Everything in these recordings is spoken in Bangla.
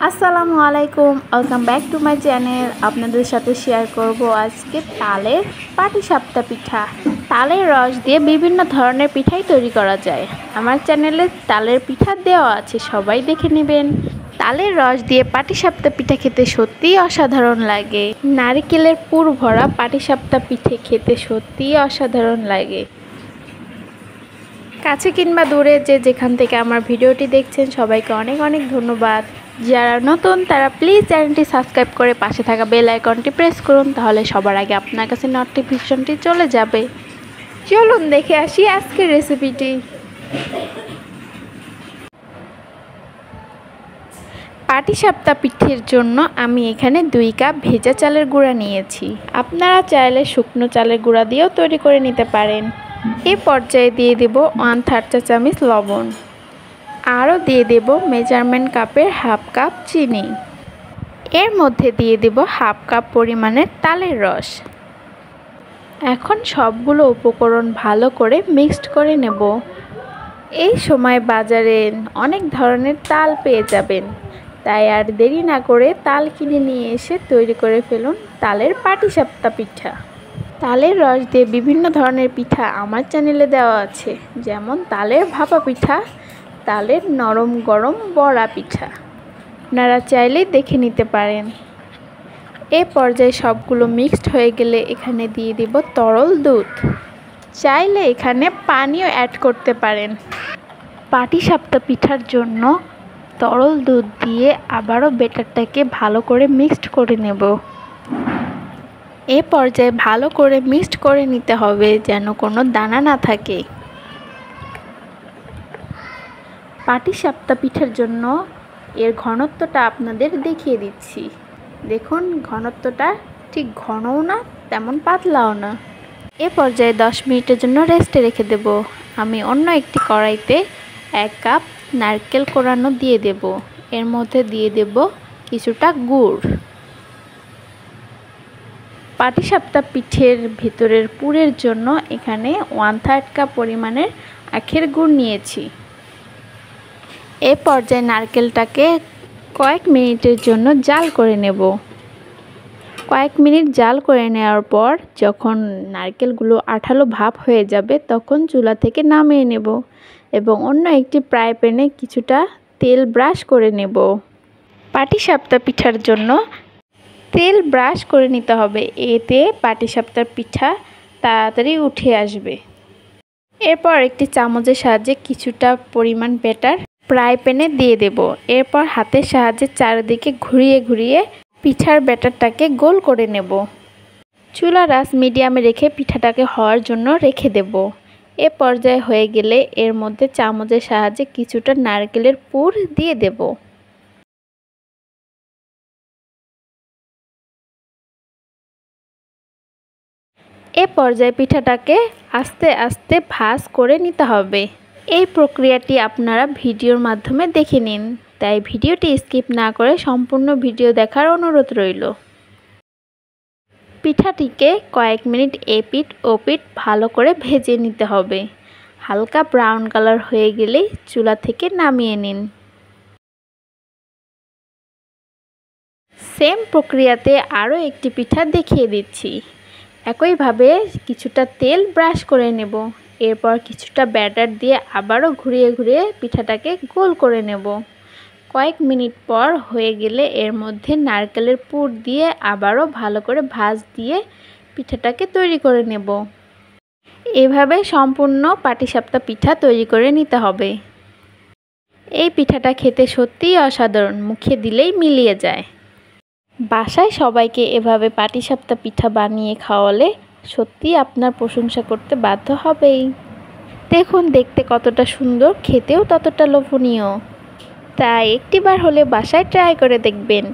আসসালামু আলাইকুম, welcome back to my channel. আপনাদের সাথে শেয়ার করব আজকে তালের পাটিসাপটা পিঠা। তালের রস দিয়ে বিভিন্ন ধরনের পিঠাই তৈরি করা যায়। আমার চ্যানেলে তালের পিঠা দেওয়া আছে, সবাই দেখে নেবেন। তালের রস দিয়ে পাটিসাপটা পিঠা খেতে সত্যিই অসাধারণ লাগে। নারকেলের পুর ভরা পাটিসাপটা পিঠে খেতে সত্যিই অসাধারণ লাগে। কাছে কিংবা দূরে যেখান থেকে আমার ভিডিওটি দেখছেন সবাইকে অনেক অনেক ধন্যবাদ। যারা নতুন তারা প্লিজ চ্যানেলটি সাবস্ক্রাইব করে পাশে থাকা বেল আইকনটি প্রেস করুন, তাহলে সবার আগে আপনার কাছে নোটিফিকেশনটি চলে যাবে। চলুন দেখে আসি আজকের রেসিপিটি। পাটিসাপটা পিঠের জন্য আমি এখানে 2 কাপ ভেজা চালের গুঁড়া নিয়েছি। আপনারা চাইলে শুকনো চালের গুঁড়া দিয়েও তৈরি করে নিতে পারেন। এই পর্যায়ে দিয়ে দেব 1/3 চা চামচ লবণ, আরও দিয়ে দেব মেজারমেন্ট কাপের হাফ কাপ চিনি। এর মধ্যে দিয়ে দেব হাফ কাপ পরিমাণের তালের রস। এখন সবগুলো উপকরণ ভালো করে মিক্সড করে নেব। এই সময় বাজারে অনেক ধরনের তাল পেয়ে যাবেন, তাই আর দেরি না করে তাল কিনে নিয়ে এসে তৈরি করে ফেলুন তালের পাটিসাপটা পিঠা। তালের রস দিয়ে বিভিন্ন ধরনের পিঠা আমার চ্যানেলে দেওয়া আছে, যেমন তালের ভাপা পিঠা, তালের নরম গরম বড়া পিঠা। আপনারা চাইলেই দেখে নিতে পারেন। এ পর্যায়ে সবগুলো মিক্সড হয়ে গেলে এখানে দিয়ে দিব তরল দুধ। চাইলে এখানে পানিও অ্যাড করতে পারেন। পাটিসাপটা পিঠার জন্য তরল দুধ দিয়ে আবারও ব্যাটারটাকে ভালো করে মিক্সড করে নেব। এ পর্যায়ে ভালো করে মিক্সড করে নিতে হবে, যেন কোনো দানা না থাকে। পাটিসাপটা পিঠার জন্য এর ঘনত্বটা আপনাদের দেখিয়ে দিচ্ছি। দেখুন, ঘনত্বটা ঠিক ঘনও না তেমন পাতলাও না। এ পর্যায়ে 10 মিনিটের জন্য রেস্টে রেখে দেব। আমি অন্য একটি কড়াইতে 1 কাপ নারকেল কোড়ানো দিয়ে দেব। এর মধ্যে দিয়ে দেব কিছুটা গুড়। পাটিসাপটা পিঠের ভিতরের পুরের জন্য এখানে 1/3 কাপ পরিমাণের আখের গুড় নিয়েছি। এ পর্যায়ে নারকেলটাকে কয়েক মিনিটের জন্য জাল করে নেব। কয়েক মিনিট জাল করে নেওয়ার পর যখন নারকেলগুলো আঠালো ভাব হয়ে যাবে তখন চুলা থেকে নামিয়ে নেব এবং অন্য একটি ফ্রাই প্যানে কিছুটা তেল ব্রাশ করে নেব। পাটিসাপটা পিঠার জন্য তেল ব্রাশ করে নিতে হবে, এতে পাটিসাপটা পিঠা তাড়াতাড়ি উঠে আসবে। এরপর একটি চামচের সাহায্যে কিছুটা পরিমাণ ব্যাটার ফ্রাই প্যানে দিয়ে দেব। এরপর হাতের সাহায্যে চারিদিকে ঘুরিয়ে ঘুরিয়ে পিঠার ব্যাটারটাকে গোল করে নেব। চুলার আঁচ মিডিয়ামে রেখে পিঠাটাকে হওয়ার জন্য রেখে দেব। এ পর্যায়ে হয়ে গেলে এর মধ্যে চামচের সাহায্যে কিছুটা নারকেলের পুর দিয়ে দেব। এ পর্যায়ে পিঠাটাকে আস্তে আস্তে ভাঁজ করে নিতে হবে। এই প্রক্রিয়াটি আপনারা ভিডিওর মাধ্যমে দেখে নিন, তাই ভিডিওটি স্কিপ না করে সম্পূর্ণ ভিডিও দেখার অনুরোধ রইল। পিঠাটিকে কয়েক মিনিট এপিঠ ওপিঠ ভালো করে ভেজে নিতে হবে। হালকা ব্রাউন কালার হয়ে গেলেই চুলা থেকে নামিয়ে নিন। সেম প্রক্রিয়াতে আরও একটি পিঠা দেখিয়ে দিচ্ছি। একইভাবে কিছুটা তেল ব্রাশ করে নেব। এরপর কিছুটা ব্যাটার দিয়ে আবারও ঘুরিয়ে ঘুরিয়ে পিঠাটাকে গোল করে নেব। কয়েক মিনিট পর হয়ে গেলে এর মধ্যে নারকেলের পুর দিয়ে আবারও ভালো করে ভাঁজ দিয়ে পিঠাটাকে তৈরি করে নেব। এভাবে সম্পূর্ণ পাটিসাপটা পিঠা তৈরি করে নিতে হবে। এই পিঠাটা খেতে সত্যিই অসাধারণ, মুখে দিলেই মিলিয়ে যায়। বাসায় সবাইকে এভাবে পাটিসাপটা পিঠা বানিয়ে খাওয়ালে সত্যিই আপনার প্রশংসা করতে বাধ্য হবেই। দেখুন দেখতে কতটা সুন্দর, খেতেও ততটা লোভনীয়। তাই একটিবার হলে বাসায় ট্রাই করে দেখবেন।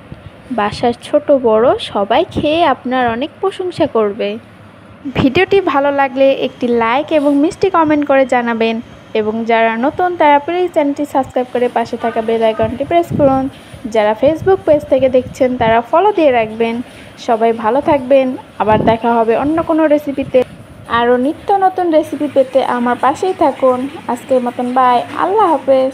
বাসার ছোট বড় সবাই খেয়ে আপনার অনেক প্রশংসা করবে। ভিডিওটি ভালো লাগলে একটি লাইক এবং মিষ্টি কমেন্ট করে জানাবেন এবং যারা নতুন তারা প্লিজ চ্যানেলটি সাবস্ক্রাইব করে পাশে থাকা বেল আইকনটি প্রেস করুন। যারা ফেসবুক পেজ থেকে দেখছেন তারা ফলো দিয়ে রাখবেন। সবাই ভালো থাকবেন। আবার দেখা হবে অন্য কোনো রেসিপিতে। আরও নিত্য নতুন রেসিপি পেতে আমার পাশেই থাকুন। আজকের মতন বাই, আল্লাহ হাফেজ।